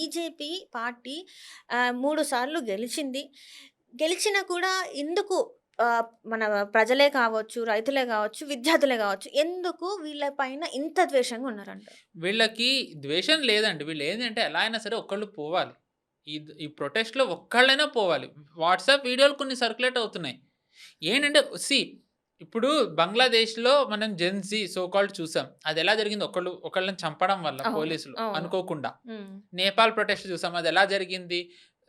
BJP party 3 సార్లు గెలిచింది. గెలిచినా కూడా ఎందుకు మన ప్రజలే కావచ్చు, రైతులే కావచ్చు, విద్యార్థులే కావచ్చు, ఎందుకు వీళ్ళ పైన ఇంత ద్వేషంగా ఉన్నారంటారు? వీళ్ళకి ద్వేషం లేదండి. వీళ్ళేందంటే ఎలా అయినా సరే ఒకళ్ళు పోవాలి. ఈ ప్రొటెస్ట్‌లో ఒక్కళ్ళైనా పోవాలి. వాట్సాప్ వీడియోలు కొన్ని సర్క్యులేట్ అవుతున్నాయి. ఏంటంటే ఇప్పుడు బంగ్లాదేశ్‌లో మనం జెన్‌జీ సో కాల్డ్ చూసాం. అదెలా జరిగింది ఒకళ్ళని చంపడం వల్ల అవును. పోలీసులు అవును. అనుకోకుండా. హ్మ్. నేపాల్ ప్రొటెస్ట్ చూసాం. అదెలా జరిగింది?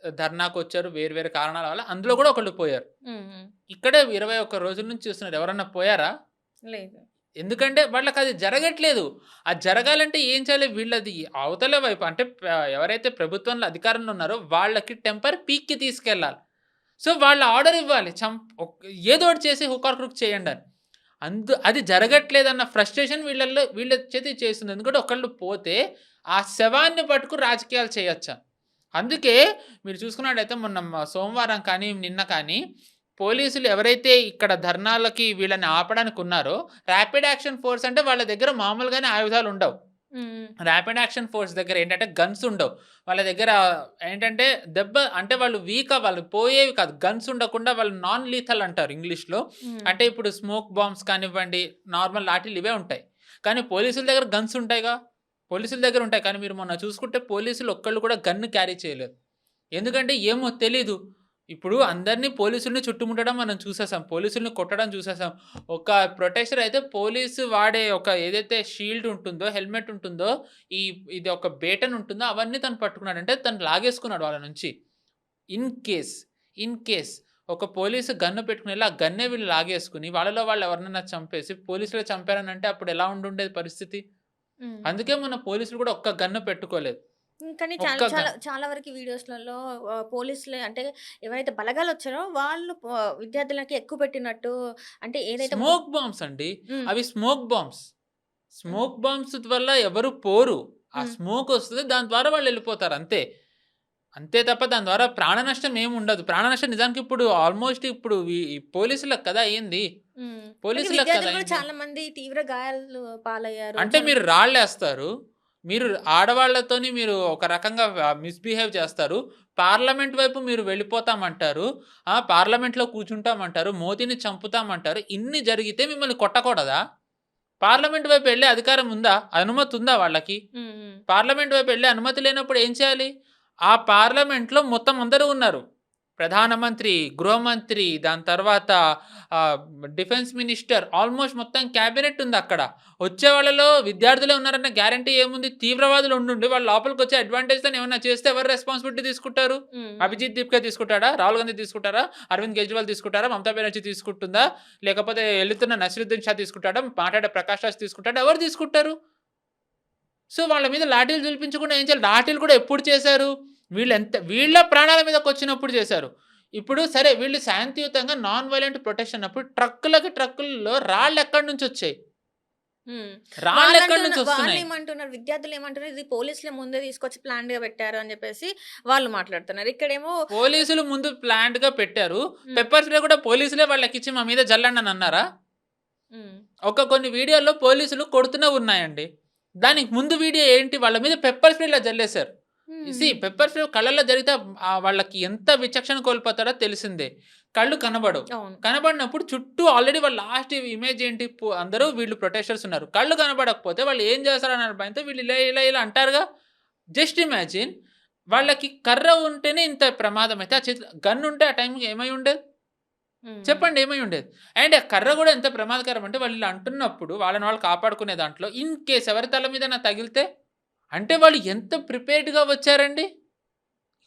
ధర్నాకొచ్చారు వేరు వేరు కారణాల వల్ల. అందులో గూడా ఒకళ్ళు పోయారు. హ్మ్. హ్మ్. ఇక్కడే 21 రోజుల నుంచి చూస్తున్నారు. ఎవరన్నా పోయారా? లేదు. ఎందుకంటే వాళ్ళకది జరగట్లేదు. అది జరగాలంటే ఏం చేయాలి? వీళ్ళది అవతల వైపు అంటే ఎవరైతే ప్రభుత్వంలో అధికారంలో ఉన్నారో వాళ్ళకి టెంపర్ పీక్‌కి తీసుకెళ్ళాలి. సో, వాళ్ళు ఆర్డర్ ఇవ్వాలి. ఏదోకటి చేసి హుక్ ఆర్ క్రుక్ చేయండని. అది జరగట్లేదన్న ఫ్రస్ట్రేషన్ వీళ్ళ చేత చేస్తుంది. ఎందుకంటే ఒకళ్ళు పోతే ఆ శవాన్ని పట్టుకొని రాజకీయాలు చేయొచ్చా. అందుకే మీరు చూసుకున్నట్టయితే మొన్న సోమవారం కానీ, నిన్న కానీ పోలీసులు ఎవరైతే ఇక్కడ ధర్నాలకి వీళ్ళని ఆపడానికి ఉన్నారో, ర్యాపిడ్ యాక్షన్ ఫోర్స్ అంటే వాళ్ళ దగ్గర మామూలుగానే ఆయుధాలుండవు. హ్మ్. ర్యాపిడ్ యాక్షన్ ఫోర్స్ దగ్గర ఏంటంటే గన్స్ ఉండవు. వాళ్ళ దగ్గర ఏంటంటే అంటే వాళ్ళు వాళ్ళు పోయేవి కాదు. గన్స్ ఉండకుండా వాళ్ళు నాన్ లీథల్ అంటారు ఇంగ్లీష్‌లో. హ్మ్. అంటే ఇప్పుడు స్మోక్ బాంబ్స్ కానివ్వండి, నార్మల్ లాఠీలు ఇవే ఉంటాయి. కానీ పోలీసుల దగ్గర గన్స్ ఉంటాయిగా. పోలీసుల దగ్గర ఉంటాయి. కానీ మీరు మొన్న చూసుకుంటే పోలీసులు ఒక్కళ్ళు కూడా గన్ క్యారీ చేయలేదు. ఎందుకంటే ఏమో తెలీదు. ఇప్పుడు అందరిని పోలీసుల్ని చుట్టుముట్టడం మనం చూసేసాం. పోలీసుల్ని కొట్టడం చూసేసాం. ఒక ప్రొటెక్టర్ అయితే పోలీసు వాడే ఒక ఏదైతే షీల్డ్ ఉంటుందో, హెల్మెట్ ఉంటుందో, ఈ ఇది ఒక బేటన్ ఉంటుందో అవన్నీ తను పట్టుకున్నాడు. అంటే తను లాగేసుకున్నాడు వాళ్ళ నుంచి. ఇన్ కేస్, ఇన్ కేస్ ఒక పోలీసు గన్ను పెట్టుకుని ఆ గన్నే వీళ్ళు లాగేసుకొని వాళ్ళలో వాళ్ళు ఎవరినైనా చంపేసి పోలీసులే చంపారనంటే అప్పుడు ఎలా ఉండుండేది పరిస్థితి? హ్మ్. అందుకే మన పోలీసులు కూడా ఒక్క గన్ను పెట్టుకోలేదు. కానీ చాలా ఒక్క చాలా గన్. చాలా వరకు వీడియోస్‌లలో పోలీసులే అంటే ఎవరైతే బలగాలొచ్చారో వాళ్ళు విద్యార్థులకి ఎక్కువ పెట్టినట్టు అంటే ఏదైతే స్మోక్ బాంబ్స్ అండి. హ్మ్. అవి స్మోక్ బాంబ్స్. హ్మ్. స్మోక్ బాంబ్స్ వల్ల ఎవరు పోరు. ఆ హ్మ్. స్మోక్ ఒస్తది. దాని ద్వారా వాళ్ళెళ్ళిపోతారు అంతే. అంతే తప్ప దాని ద్వారా ప్రాణ నష్టం ఏముండదు. ప్రాణ నష్టం నిజానికి ఇప్పుడు ఆల్‌మోస్ట్ ఇప్పుడు ఈ పోలీసులకు కదా అయింది. హ్మ్. కానీ పోలీసులకు కదా విద్యార్థులు కూడా అయింది. చాలా మంది తీవ్ర గాయాలు పాలయ్యారు. అంటే చాలా మీరు రాళ్ళేస్తారు. మీరు ఆడవాళ్ళతోని మీరు ఒక రకంగా మిస్‌బిహేవ్ చేస్తారు. పార్లమెంట్ వైపు మీరు వెళ్ళిపోతామంటారు. పార్లమెంట్‌లో కూర్చుంటామంటారు. మోదీని చంపుతామంటారు. ఇన్ని జరిగితే మిమ్మల్ని కొట్టకూడదా? పార్లమెంట్ వైపు ఎళ్ళే అధికారం ఉందా? అనుమతి ఉందా వాళ్ళకి? హ్మ్. హ్మ్. పార్లమెంట్ వైపు ఎళ్ళే అనుమతి లేనప్పుడు ఏం చేయాలి? ఆ పార్లమెంట్‌లో మొత్తం అందరూ ఉన్నారు. ప్రధానమంత్రి, గృహమంత్రి, దాని తర్వాత ఆహ్, డిఫెన్స్ మినిస్టర్ ఆల్‌మోస్ట్ మొత్తం క్యాబినెట్ ఉందక్కడ. వచ్చే వాళ్ళలో విద్యార్థులే ఉన్నారన్న గ్యారంటీ ఏముంది? తీవ్రవాదులు ఉండుండి వాళ్ళు లోపలికొచ్చి అడ్వాంటేజ్‌తోని ఏమన్నా చేస్తే ఎవరు రెస్పాన్సిబిలిటీ తీసుకుంటారు? హ్మ్. హ్మ్. అభిజిత్ దీప్‌కే తీసుకుంటాడా? రాహుల్ గాంధీ తీసుకుంటారా? అరవింద్ కేజ్రీవాల్ తీసుకుంటారా? మమతా బెనర్జీ తీసుకుంటుందా? లేకపోతే ఎళ్తున్న నసీరుద్దీన్ షా తీసుకుంటాడా? మాట్లాడే ప్రకాష్ రాజ్ తీసుకుంటాడా? ఎవరు తీసుకుంటారు? సో, వాళ్ళ మీద లాఠీలు జులిపించకుండా ఏం చేయాలి? లాఠీలు కూడా ఎప్పుడు చేశారు? వీళ్ళ ప్రాణాల మీదకొచ్చినప్పుడు చేశారు. ఇప్పుడు సరే వీళ్ళు శాంతియుతంగా నాన్ వయలెంట్ ప్రొటెస్ట్ అన్నప్పుడు ట్రక్కులలో రాళ్ళెక్కడి నుంచొచ్చాయి? హ్మ్. రాళ్ళెక్కడి నుంచొస్తున్నాయి? వాళ్ళేమంటున్నారు విద్యార్థులేమంటున్నారు ఇది పోలీసులే ముందే తీసుకొచ్చి ప్లాన్డ్‌గా పెట్టారు అని చెప్పేసి వాళ్ళు మాట్లాడుతున్నారు. ఇక్కడేమో పోలీసులు ముందు ప్లాన్డ్‌గా పెట్టారు. హ్మ్. పెప్పర్ స్ప్రే కూడా పోలీసులే వాళ్ళకిచ్చి మా మీద జల్లండని అన్నారా? హ్మ్. కొన్ని వీడియోల్లో పోలీసులు కొడుతూనే ఉన్నాయండి. దానికి ముందు వీడియో ఏంటి? వాళ్ళ మీద పెప్పర్ స్ప్రే ఇలా జల్లేశారు. హ్మ్. హ్మ్. పెప్పర్ స్ప్రే కళ్ళల్లో జరిగితే వాళ్ళకి ఎంత విచక్షణ కోల్పోతారో తెలిసిందే. కళ్ళు కనబడవు. అవును. కనబడినప్పుడు చుట్టూ ఆల్రెడీ వాళ్ళ లాస్ట్ ఇమేజ్ ఏంటి? అందరూ వీళ్ళు ప్రొటెస్టర్స్ ఉన్నారు. కళ్ళు కనబడకపోతే వాళ్ళు ఏం చేస్తారన్న భయంతో వీళ్ళు ఇలా, ఇలా, ఇలా అంటారుగా. జస్ట్ ఇమాజిన్ వాళ్ళకి కర్ర ఉంటేనే ఇంత ప్రమాదం అయితే ఆ చేతిలో గన్ ఉంటే ఆ టైంకి ఏమై ఉండేది? హ్మ్. హ్మ్. చెప్పండి ఏమై ఉండేది? అండ్ ఆ కర్ర గూడా ఎంత ప్రమాదకరం అంటే వాళ్ళు ఇలా అంటున్నప్పుడు వాళ్ళని వాళ్ళు కాపాడుకునే దాంట్లో ఇన్ కేస్ ఎవరి తల మీదన్నా తగిలితే? అంటే వాళ్ళు ఎంత ప్రిపేర్డ్‌గా వచ్చారండి?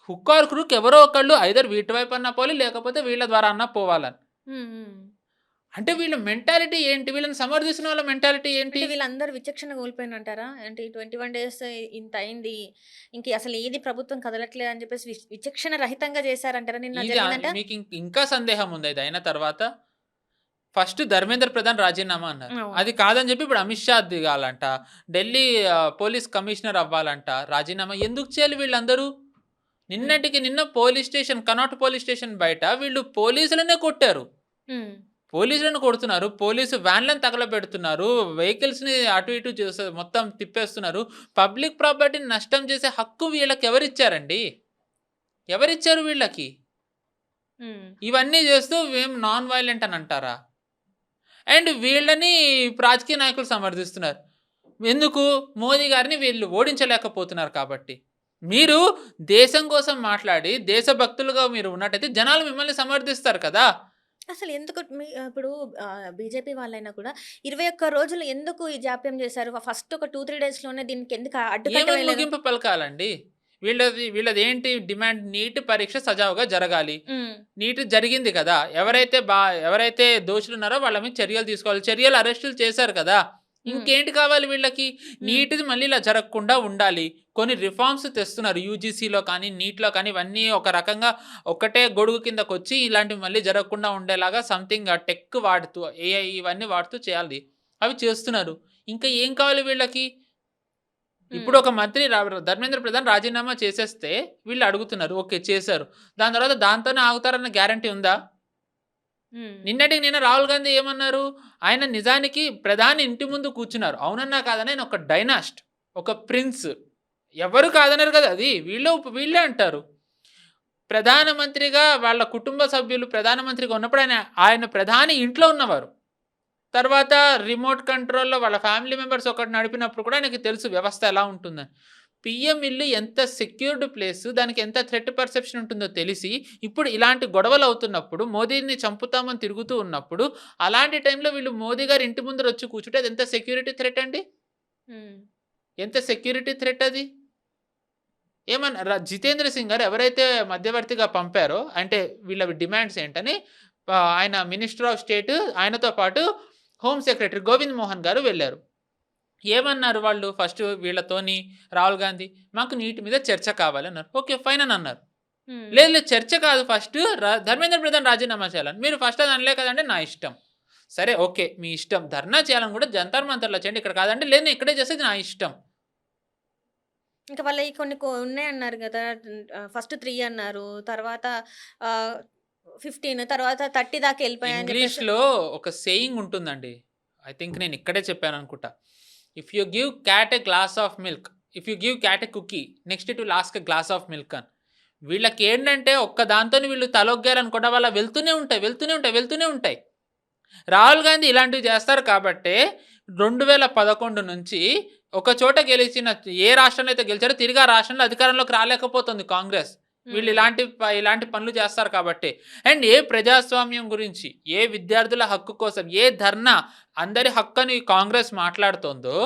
హుక్ ఆర్ క్రూక్ ఎవరో ఒకళ్ళు ఐదర్ వీటి వైపన్నా పోవాలి, లేకపోతే వీళ్ళ ద్వారా అన్నా పోవాలని. హ్మ్. హ్మ్. అంటే వీళ్ళ మెంటాలిటీ ఏంటి? వీళ్ళని సమర్థిస్తున్న వాళ్ళ మెంటాలిటీ ఏంటి? అంటే వీళ్ళందరూ విచక్షణ కోల్పోయినంటారా? అంటే ఈ 21 డేస్ ఇంతయింది. ఇంక అసలు ఏది ప్రభుత్వం కదలట్లేదు అని చెప్పేసి విచక్షణ రహితంగా చేశారంటారా? నిన్న ఇది జరిగిందంట మీకు ఇంకా సందేహం ఉందా ఇదయిన తర్వాత? ఫస్ట్ 'ధర్మేంద్ర ప్రధాన్' రాజీనామా అన్నారు. అవును. అది కాదని చెప్పి ఇప్పుడు 'అమిత్ షా' దిగాలంట. ఢిల్లీ పోలీస్ కమిషనర్ అవ్వాలంట. రాజీనామా ఎందుకు చేయాలి వీళ్ళందరూ? హ్మ్. నిన్నటికి నిన్న కనౌట్ పోలీస్ స్టేషన్ బయట వీళ్ళు పోలీసులనే కొట్టారు. హ్మ్. పోలీసులను కొడుతున్నారు. పోలీసు వ్యాన్‌లను తగలబెడుతున్నారు. వెహికల్స్‌ని అటు ఇటు మొత్తం తిప్పేస్తున్నారు. పబ్లిక్ ప్రాపర్టీని నష్టం చేసే హక్కు వీళ్ళకెవరిచ్చారండి? ఎవరిచ్చారు వీళ్ళకి? హ్మ్. ఇవన్నీ చేస్తూ నాన్ వయలెంట్ అని అంటారా? అండ్ వీళ్ళని రాజకీయ నాయకులు సమర్థిస్తున్నారు. ఎందుకు? మోదీ గారిని వీళ్ళు ఓడించలేకపోతున్నారు కాబట్టి. మీరు దేశం కోసం మాట్లాడి, దేశభక్తులుగా మీరు ఉన్నట్టయితే జనాలు మిమ్మల్ని సమర్థిస్తారు కదా! అసలు ఎందుకు ఇప్పుడు బీజేపీ వాళ్ళైనా కూడా 21 రోజులు ఎందుకు ఈ జాప్యం చేశారు? ఫస్ట్ ఒక 2, 3 డేస్‌లోనే దీనికి ఎందుకు అడ్డుకట్ట ఏమని వేయలేదు? ముగింపు పలకాలండి? వీళ్ళదేంటి డిమాండ్ నీట్ పరీక్ష సజావుగా జరగాలి. హ్మ్. నీట్ జరిగింది కదా! ఎవరైతే దోషులున్నారో వాళ్ళ మీద చర్యలు తీసుకోవాలి. చర్యలు అరెస్టులు చేశారు కదా! హ్మ్. ఇంకేంటి కావాలి వీళ్ళకి? హ్మ్. నీట్‌ది మళ్ళీ ఇలా జరగకుండా ఉండాలి. కొన్ని రిఫార్మ్స్ తెస్తున్నారు. యూజీసీలో కానీ, నీట్‌లో కానీ ఇవన్నీ ఒక రకంగా ఒకటే గొడుగు కిందకొచ్చి ఇలాంటివి మళ్ళీ జరగకుండా ఉండేలాగా సంథింగ్ టెక్ వాడుతూ ఏఐ ఇవన్నీ వాడుతూ చేయాలి. అవి చేస్తున్నారు. ఇంకా ఏం కావాలి వీళ్ళకి? ఇప్పుడు హ్మ్. ఒక మంత్రి ధర్మేంద్ర ప్రధాన్ రాజీనామా చేసేస్తే వీళ్ళు అడుగుతున్నారు. ఓకే. చేశారు. దాని తర్వాత దాంతోనే ఆగుతారన్న గ్యారంటీ ఉందా? హ్మ్. నిన్నటికి నిన్న రాహుల్ గాంధీ ఏమన్నారు? ఆయన నిజానికి ప్రధాని ఇంటి ముందు కూర్చున్నారు. అవునన్నా కాదన్నా ఆయన ఒక డైనాస్ట్. ఒక ప్రిన్స్. ఎవరు కాదనరు కదా! అది. వీళ్ళే అంటారు. ప్రధానమంత్రిగా వాళ్ళ కుటుంబ సభ్యులు ప్రధానమంత్రిగా ఉన్నప్పుడు ఆయన ప్రధాని ఇంట్లో ఉన్నవారు. తర్వాత రిమోట్ కంట్రోల్‌లో వాళ్ళ ఫ్యామిలీ మెంబర్స్ ఒకటి నడిపినప్పుడు కూడా ఆయనకి తెలుసు వ్యవస్థ ఎలా ఉంటుందని. పీఎం ఇల్లు ఎంత సెక్యూర్డ్ ప్లేసు, దానికి ఎంత థ్రెట్ పర్సెప్షన్ ఉంటుందో తెలిసి, ఇప్పుడు ఇలాంటి గొడవలవుతున్నప్పుడు, మోదీని చంపుతామని తిరుగుతూ ఉన్నప్పుడు, అలాంటి టైంలో వీళ్ళు మోదీ గారి ఇంటి ముందర వచ్చి కూర్చుంటే అది ఎంత సెక్యూరిటీ థ్రెట్ అండి? హ్మ్. ఎంత సెక్యూరిటీ థ్రెట్ అది? ఏమన్నా జితేంద్ర సింగ్ గారు ఎవరైతే మధ్యవర్తిగా పంపారో, అంటే వీళ్ళ డిమాండ్స్ ఏంటని ఆయన మినిస్టర్ ఆఫ్ స్టేట్ ఆయనతో పాటు హోమ్ సెక్రటరీ గోవింద్ మోహన్ గారు వెళ్లారు. ఏమన్నారు వాళ్ళు ఫస్ట్ వీళ్ళతోని రాహుల్ గాంధీ, "మాకు నీటి మీద చర్చ కావాలన్నారు." ఓకే. ఫైన్ అని అన్నారు. హ్మ్. లేదు లేదు చర్చ కాదు ఫస్ట్ ధర్మేంద్ర ప్రధాన్ రాజీనామా చేయాలని. మీరు ఫస్ట్ అది అనలే కదండీ నా ఇష్టం. సరే ఓకే. మీ ఇష్టం. ధర్నా చేయాలని కూడా జంతర్ మంతర్‌లో చేయండి. ఇక్కడ కాదంటే లేదు నేను ఇక్కడే చేసేది నా ఇష్టం. ఇంకా వాళ్ళయి కొన్ని ఉన్నాయన్నారు గదా! ఫస్ట్ 3 అన్నారు. తర్వాత ఆహ్, 15 తర్వాత 30 దాకా ఎళ్ళిపోయాయని జెప్పేసి ఇంగ్లీష్‌లో ఒక సేయింగ్ ఉంటుందండి. ఐ థింక్ నేను ఇక్కడే చెప్పాననుకుంటా. If you give cat a glass of milk, if you give cat a cookie, next it will ask a glass of milk అని. వీళ్ళకేంటంటే ఒక్క దాంతోని వీళ్ళు తలొగ్గారనుకోండి వాళ్ళ వెళ్తూనే ఉంటాయి. రాహుల్ గాంధీ ఇలాంటివి చేస్తారు కాబట్టే 2011 నుంచి ఒక చోట గెలిచిన ఏ రాష్ట్రంలో అయితే గెలిచారో తిరిగి ఆ రాష్ట్రంలో అధికారంలోకి రాలేకపోతుంది కాంగ్రెస్. వీళ్ళు హ్మ్. ఇలాంటి పనులు చేస్తారు కాబట్టి. అండ్ ఏ ప్రజాస్వామ్యం గురించి, ఏ విద్యార్థుల హక్కు కోసం, ఏ ధర్నా అందరి హక్కని కాంగ్రెస్ మాట్లాడుతోందో,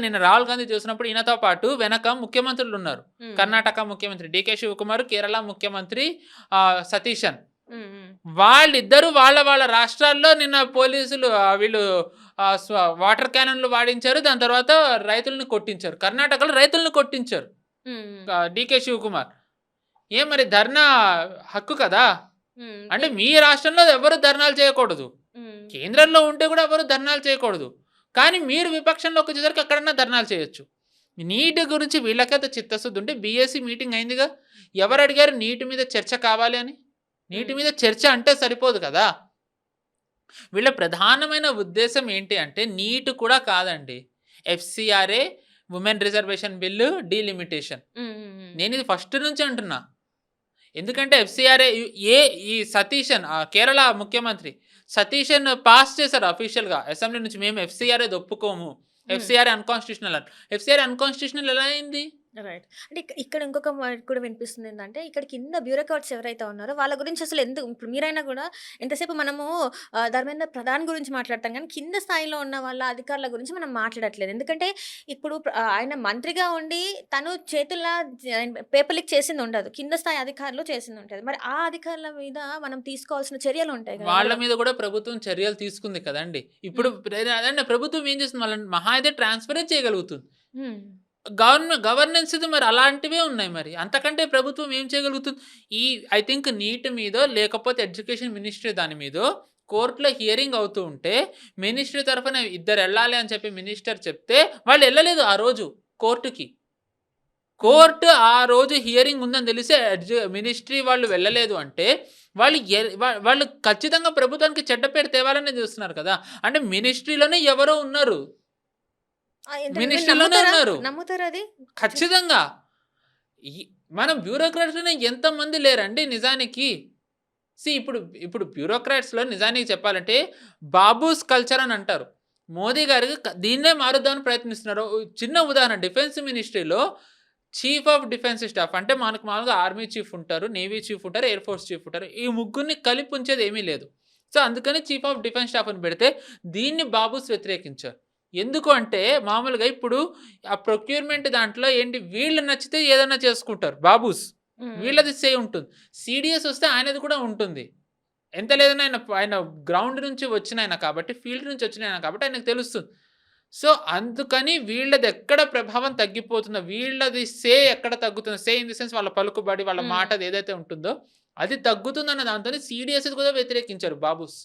నిన్న రాహుల్ గాంధీ చూసినప్పుడు ఈయనతో పాటు వెనక ముఖ్యమంత్రులున్నారు. హ్మ్. కర్ణాటక ముఖ్యమంత్రి డీకే శివకుమార్, కేరళ ముఖ్యమంత్రి సతీశన్. హ్మ్. హ్మ్. వాళ్ళిద్దరూ వాళ్ళ రాష్ట్రాల్లో నిన్న పోలీసులు వీళ్ళు వాటర్ క్యానన్‌లు వాడించారు. దాని తర్వాత రైతులను కొట్టించారు. కర్ణాటకలో రైతులను కొట్టించారు. హ్మ్. డీకే శివకుమార్. మరి ధర్నా హక్కు కదా! హ్మ్. అంటే మీ రాష్ట్రంలో ఎవరు ధర్నాలు చేయకూడదు. హ్మ్. కేంద్రంలో ఉంటే కూడా ఎవరు ధర్నాలు చేయకూడదు. కానీ మీరు విపక్షంలోకి వచ్చేసరికి ఎక్కడన్నా ధర్నాలు చేయొచ్చు. నీట్ గురించి వీళ్ళకైతే చిత్తశుద్ధి ఉంటే బీఎస్సీ మీటింగ్ అయిందిగా. ఎవరు అడిగారు నీట్ మీద చర్చ కావాలి అని? నీటి హ్మ్. మీద చర్చ అంటే సరిపోదు కదా! వీళ్ళ ప్రధానమైన ఉద్దేశ్యం ఏంటి అంటే నీట్ కూడా కాదండి. FCRA, women reservation bill, delimitation. హ్మ్. హ్మ్. హ్మ్. నేనిది ఫస్ట్ నుంచి అంటున్నా. ఎందుకంటే ఎఫ్‌సీఆర్‌ఏ ఈ సతీశన్ కేరళ ముఖ్యమంత్రి సతీశన్ పాస్ చేశారు అఫీషియల్‌గా అసెంబ్లీ నుంచి మేము ఎఫ్‌సీఆర్‌ఏది ఒప్పుకోము. హ్మ్. ఎఫ్‌సీఆర్‌ఏ అన్‌కాన్స్టిట్యూషనల్ అని. ఎఫ్‌సీఆర్‌ఏ అన్‌కాన్స్టిట్యూషనల్ ఎలా అయింది? రైట్. అంటే ఇక్కడ ఇంకొక మాట కూడా వినిపిస్తుందేంటంటే, ఇక్కడ కింద బ్యూరోక్రాట్స్ ఎవరైతే ఉన్నారో వాళ్ళ గురించి అసలు ఇప్పుడు మీరైనా గూడా ఎంతసేపు మనము ధర్మేంద్ర ప్రధాన్ గురించి మాట్లాడతాం గానీ, కింద స్థాయిలో ఉన్న వాళ్ళ అధికారుల గురించి మనం మాట్లాడట్లేదు. ఎందుకంటే ఇప్పుడు ఆయన మంత్రిగా ఉండి తను చేతుల్లా పేపర్ లీక్ చేసిందుండదు. కింద స్థాయి అధికారులు చేసిందుంటది. మరి ఆ అధికారుల మీద మనం తీసుకోవాల్సిన చర్యలుంటాయి గదా! వాళ్ళ ఇప్పుడు మీద కూడా ప్రభుత్వం చర్యలు తీసుకుంది కదండీ! ఇప్పుడు హ్మ్. అదండి ప్రభుత్వం ఏం చేస్తుంది వాళ్ళని మహా అయితే ట్రాన్స్‌ఫరే చేయగలుగుతుంది. హ్మ్. గవర్నెన్స్‌ది మరి అలాంటివే ఉన్నాయి మరి. అంతకంటే ప్రభుత్వం ఏం చేయగలుగుతుంది? ఐ థింక్ నీట్ మీదో లేకపోతే ఎడ్యుకేషన్ మినిస్ట్రీ దాని మీదో కోర్ట్‌లో హియరింగ్ అవుతూ ఉంటే మినిస్ట్రీ తరఫున ఇద్దరెళ్ళాలి అని చెప్పి మినిస్టర్ చెప్తే వాళ్ళెళ్ళలేదు ఆ రోజు కోర్ట్‌కి. హ్మ్. కోర్ట్ ఆ రోజు హియరింగ్ ఉందని తెలిసి మినిస్ట్రీ వాళ్ళు వెళ్ళలేదు అంటే వాళ్ళు ఖచ్చితంగా ప్రభుత్వానికి చెడ్డ పేరు తేవాలనే చూస్తున్నారు కదా! అంటే మినిస్ట్రీలోనే ఎవరో ఉన్నారు. ఏంటండి మీరు మినిస్ట్రీలోనే నమ్ముతారా? ఉన్నారు. నమ్ముతారా అది? ఖచ్చితంగా. ఈ మన బ్యూరోక్రాట్స్‌లోనే ఎంతమంది లేరండి నిజానికి. ఇప్పుడు ఇప్పుడు బ్యూరోక్రాట్స్‌లో నిజానికి చెప్పాలంటే బాబూస్ కల్చర్ అని అంటారు. మోదీ గారు దీన్నే మారుద్దామని ప్రయత్నిస్తున్నారు. చిన్న ఉదాహరణ డిఫెన్స్ మినిస్ట్రీలో చీఫ్ ఆఫ్ డిఫెన్స్ స్టాఫ్ అంటే మనకు మామూలుగా ఆర్మీ చీఫ్ ఉంటారు, నేవీ చీఫ్ ఉంటారు, ఎయిర్ ఫోర్స్ చీఫ్ ఉంటారు. ఈ ముగ్గురిని కలిపి ఉంచేది ఏమీ లేదు. సో, అందుకని చీఫ్ ఆఫ్ డిఫెన్స్ స్టాఫ్ అని పెడితే దీన్ని బాబూస్ వ్యతిరేకించారు. ఎందుకు అంటే మామూలుగా ఇప్పుడు ఆ ప్రొక్యూర్‌మెంట్ దాంట్లో ఏంటి వీళ్ళు నచ్చితే ఏదైనా చేసుకుంటారు బాబూస్. హ్మ్. వీళ్ళది సే ఉంటుంది. సీడీఎస్ వస్తే ఆయనది కూడా ఉంటుంది. ఎంత లేదన్నా ఆయన గ్రౌండ్ నుంచి వచ్చినాయన కాబట్టి, ఫీల్డ్ నుంచి వచ్చినాయన కాబట్టి ఆయనకు తెలుస్తుంది. సో, అందుకని వీళ్ళదెక్కడ ప్రభావం తగ్గిపోతుందో, వీళ్ళది ఎక్కడ తగ్గుతుందో, ఇన్ ది సెన్స్ వాళ్ళ పలుకుబడి, వాళ్ళ హ్మ్. మాటది ఏదైతే ఉంటుందో, అది తగ్గుతుందన్న దాంతోనే సీడీఎస్‌ది కూడా వ్యతిరేకించారు బాబూస్.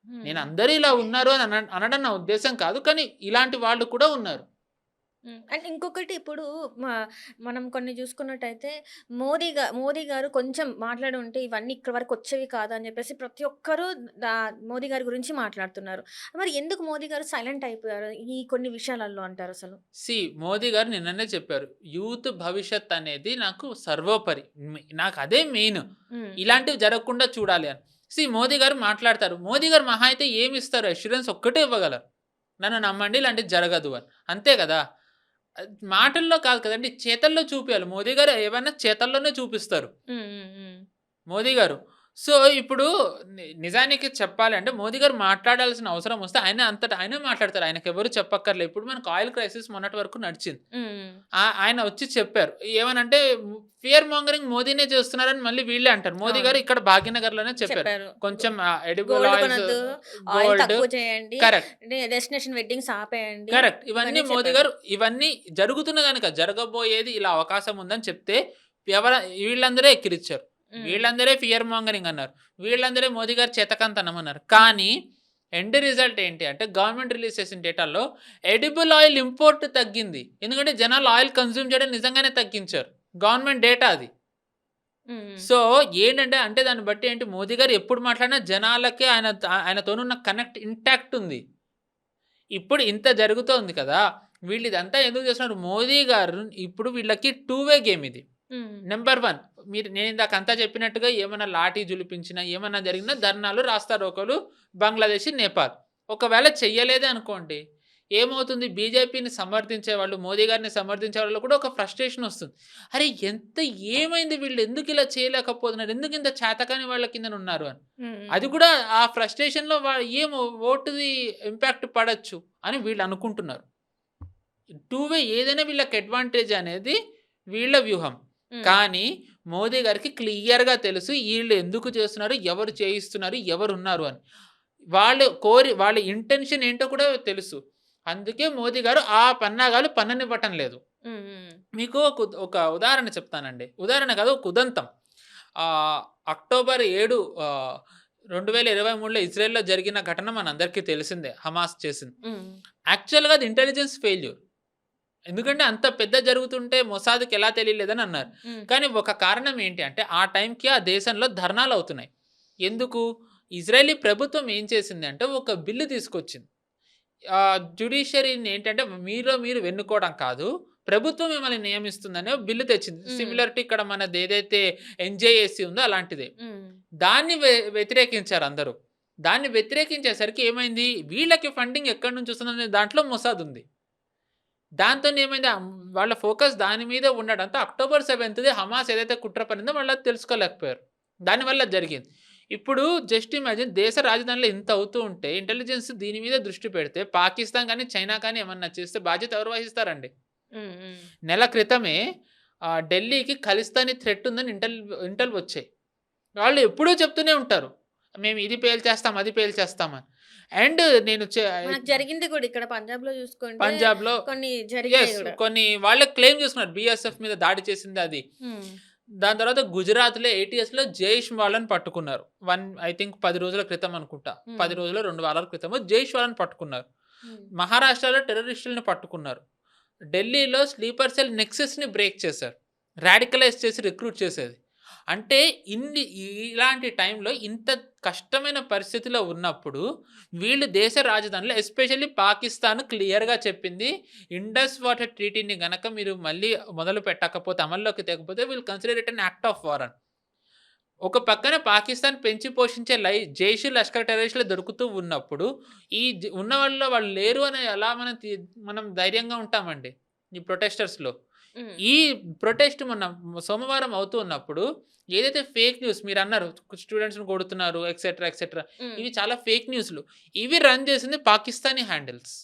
నేను హ్మ్. అందరూ ఇలా ఉన్నారు అని అనడం నా ఉద్దేశ్యం కాదు. కానీ ఇలాంటి వాళ్ళు కూడా ఉన్నారు. అండ్ ఇంకొకటి ఇప్పుడు మ మనం కొన్ని చూసుకున్నట్టయితే మోదీ గారు కొంచెం మాట్లాడుంటే ఇవన్నీ ఇక్కడి వరకు వచ్చేవి కాదు అని చెప్పేసి ప్రతి ఒక్కరు మోదీ గారి గురించి మాట్లాడుతున్నారు. మరి ఎందుకు మోదీ గారు సైలెంట్ అయిపోయారు ఈ కొన్ని విషయాలలో అంటారు అసలు? మోదీ గారు నిన్ననే చెప్పారు. యూత్ భవిష్యత్ అనేది నాకు సర్వోపరి. నాకు అదే మెయిన్. హ్మ్. ఇలాంటివి జరగకుండా చూడాలి అని. మోదీ గారు మాట్లాడతారు. మోదీ గారు మహా అయితే ఏమి ఇస్తారు? అష్యూరెన్స్ ఒక్కటే ఇవ్వగలరు. నన్ను నమ్మండి ఇలాంటిది జరగదు అని. అంతే కదా! మాటల్లో కాదు కదండీ! చేతల్లో చూపియాలి. మోదీ గారు ఏవన్నా చేతల్లోనే చూపిస్తారు. హ్మ్. హ్మ్. హ్మ్. మోదీ గారు. ఇప్పుడు నిజానికి చెప్పాలంటే మోదీ గారు మాట్లాడాల్సిన అవసరం వస్తే ఆయన అంతట ఆయనే మాట్లాడతారు. ఆయనకెవరు చెప్పక్కర్లే. ఇప్పుడు మనకు ఆయిల్ క్రైసిస్ మొన్నటి వరకు నడిచింది. హ్మ్. ఆయన వచ్చి చెప్పారు. ఏమనంటే ఫియర్ మాంగరింగ్ మోదీనే చేస్తున్నారని మళ్ళీ వీళ్ళే అంటారు. మోదీ అవును. గారు ఇక్కడ భాగ్యనగర్‌లోనే చెప్పారు. చెప్పారు. కొంచెం ఎడిబుల్ గోల్డ్ ఆయిల్స్, కొనొద్దు. ఆయిల్ గోల్డ్ తక్కువ చేయండి. కరెక్ట్. డెస్టినేషన్ వెడ్డింగ్స్ ఆపేయండి. కరెక్ట్. ఇవన్నీ ఇవన్నీ మోదీ చెప్పారు. గారు ఇవన్నీ జరుగుతున్నదాని కాదు. జరగబోయేది ఇలా అవకాశం ఉందని చెప్తే ఎవర వీళ్ళందరే ఎక్కిరిచ్చారు. హ్మ్. వీళ్ళందరే ఫియర్ మాంగరింగ్ అన్నారు. వీళ్ళందరే మోదీ గారు చేతకంతనం అన్నారు. కానీ ఎండ్ రిజల్ట్ ఏంటి అంటే గవర్నమెంట్ రిలీజ్ చేసిన డేటాలో ఎడిబుల్ ఆయిల్ ఇంపోర్ట్ తగ్గింది. ఎందుకంటే జనాలు ఆయిల్ కన్జ్యూమ్ చేయడం నిజంగానే తగ్గించారు. గవర్నమెంట్ డేటా అది. హ్మ్. సో, ఏంటంటే అంటే దాన్ని బట్టి ఏంటి మోదీ గారు ఎప్పుడు మాట్లాడినా జనాలకి ఆయనతోనున్న కనెక్ట్ ఇంటాక్ట్ ఉంది. ఇప్పుడు ఇంత జరుగుతోంది కదా! వీళ్ళిదంతా ఎందుకు చేస్తున్నారు? మోదీ గారు ఇప్పుడు వీళ్ళకి టూ వే గేమ్ ఇది. హ్మ్. నంబర్ 1 నేనిందాకంతా చెప్పినట్టుగా ఏమన్నా లాఠీ జులిపించినా, ఏమన్నా జరిగినా ధర్నాలు, రాస్తారోకోలు బంగ్లాదేశ్, నేపాల్. ఒకవేళ చెయ్యలేదే అనుకోండి, ఏమవుతుంది? బీజేపీని సమర్థించేవాళ్ళు, మోదీ గారిని సమర్థించేవాళ్ళలో కూడా ఒక ఫ్రస్ట్రేషన్ ఒస్తుంది. అరే! ఏమైంది వీళ్ళు ఎందుకిలా చేయలేకపోతున్నారు? ఎందుకింత చేతకాని వాళ్ళ కిందనున్నారు అని. అది హ్మ్. కూడా ఆ ఫ్రస్ట్రేషన్‌లో ఓటుది ఇంపాక్ట్ పడొచ్చు అని వీళ్ళనుకుంటున్నారు. టూ వే ఏదైనా వీళ్ళకి అడ్వాంటేజ్ అనేది వీళ్ళ వ్యూహం. హ్మ్. కానీ మోదీ గారికి క్లియర్‌గా తెలుసు ఈళ్ళు ఎందుకు చేస్తున్నారు? ఎవరు చేయిస్తున్నారు? ఎవరున్నారు అని. వాళ్ళ ఇంటెన్షన్ ఏంటో కూడా తెలుసు. అందుకే మోదీ గారు ఆ పన్నాగాలు పన్ననివ్వటం లేదు. హ్మ్. హ్మ్. మీకు ఒక ఉదాహరణ చెప్తానండి. ఉదాహరణ కాదు ఒక ఉదంతం. అక్టోబర్ 7 2023లో ఇజ్రాయెల్‌లో జరిగిన ఘటన మనందరికీ తెలిసిందే. హమాస్ చేసింది. హ్మ్. యాక్చువల్‌గా అది ఇంటెలిజెన్స్ ఫెయిల్యూర్. ఎందుకంటే అంత పెద్ద జరుగుతుంటే మొసాద్‌కి ఎలా తెలియలేదని అన్నారు. హ్మ్. కానీ ఒక కారణం ఏంటి అంటే ఆ టైంకి ఆ దేశంలో ధర్నాలవుతున్నాయి. ఎందుకు? ఇజ్రాయెలీ ప్రభుత్వం ఏం చేసిందంటే ఒక బిల్లు తీసుకొచ్చింది. జ్యుడిషియరీని ఏంటంటే మీరు వెన్నుకోవడం కాదు. ప్రభుత్వం మిమ్మల్ని నియమిస్తుందనే ఒక బిల్లు తెచ్చింది. హ్మ్. సిమిలర్ టు ఇక్కడ మనదేదైతే ఎన్‌జేఏసీ ఉందో అలాంటిదే. హ్మ్. దాన్ని వ్యతిరేకించారు అందరూ. దాన్ని వ్యతిరేకించేసరికి ఏమైంది? వీళ్ళకి ఫండింగ్ ఎక్కడి నుంచి వస్తుందనే దాంట్లో మొసాద్ ఉంది. దాంతోనేమైంది వాళ్ళ ఫోకస్ దాని మీదే ఉండడంతో అక్టోబర్ 7థ్‌ది హమాస్ ఏదైతే కుట్ర పన్నిందో వాళ్ళది తెలుసుకోలేకపోయారు. దానివల్ల జరిగింది. ఇప్పుడు జస్ట్ ఇమాజిన్ దేశ రాజధానిలో ఇంత అవుతూ ఉంటే ఇంటెలిజెన్స్ దీని మీద దృష్టి పెడితే పాకిస్తాన్ గాని, చైనా కానీ ఏమన్నా చేస్తే బాధ్యత ఎవరు వహిస్తారండి? హ్మ్. హ్మ్. నెల క్రితమే ఢిల్లీకి ఖలిస్తానీ థ్రెట్ ఉందని ఇంటెల్ వచ్చాయి. వాళ్ళు ఎప్పుడూ చెప్తూనే ఉంటారు. మేము ఇది పేల్చేస్తాం, అది పేల్చేస్తాం అని. అండ్ నేను మనకు జరిగింది కూడా ఇక్కడ పంజాబ్‌లో చూసుకుంటే పంజాబ్‌లో కొన్ని జరిగినాయి యెస్. గూడా. కొన్ని వాళ్ళే క్లెయిమ్ చేసుకున్నారు. బీఎస్ఎఫ్ మీద దాడి చేసింది అది. హ్మ్. దాని తర్వాత గుజరాత్‌లో ఏటీఎస్‌లో జైష్ వాళ్ళని పట్టుకున్నారు. ఐ థింక్ 10 రోజుల క్రితం అనుకుంటా. హ్మ్. 10 రోజులో 2 వారాల క్రితమో జైష్ వాళ్ళని పట్టుకున్నారు. హ్మ్. మహారాష్ట్రలో టెర్రరిస్టులని పట్టుకున్నారు. ఢిల్లీలో స్లీపర్ సెల్ నెక్సస్‌ని బ్రేక్ చేశారు. రాడికలైజ్ చేసి రిక్రూట్ చేసేది. అంటే ఇలాంటి టైంలో ఇంత కష్టమైన పరిస్థితిలో ఉన్నప్పుడు వీళ్ళు దేశ రాజధానిలో ఎస్పెషల్లీ పాకిస్తాన్ క్లియర్‌గా చెప్పింది. ఇండస్ వాటర్ ట్రీటీని గనక మీరు మళ్ళీ మొదలు పెట్టకపోతే, అమల్లోకి తేకపోతే will consider it an act of war అని. ఒక పక్కన పాకిస్తాన్ పెంచి పోషించే జైష్, లష్కర్ టెర్రరిస్టులు దొరుకుతూ ఉన్నప్పుడు, ఈ ఉన్న వాళ్ళలో వాళ్ళు లేరు అని ఎలా మనం ధైర్యంగా ఉంటామండి ఈ ప్రొటెస్టర్స్‌లో. హ్మ్. ఈ ప్రొటెస్ట్ మొన్న సోమవారం అవుతూ ఉన్నప్పుడు ఏదైతే ఫేక్ న్యూస్ మీరన్నారు స్టూడెంట్స్‌ని కొడుతున్నారు ఎక్సెట్రా, ఎక్సెట్రా. హ్మ్. ఇవి చాలా ఫేక్ న్యూస్‌లు. ఇవి రన్ చేసింది పాకిస్తానీ హ్యాండిల్స్.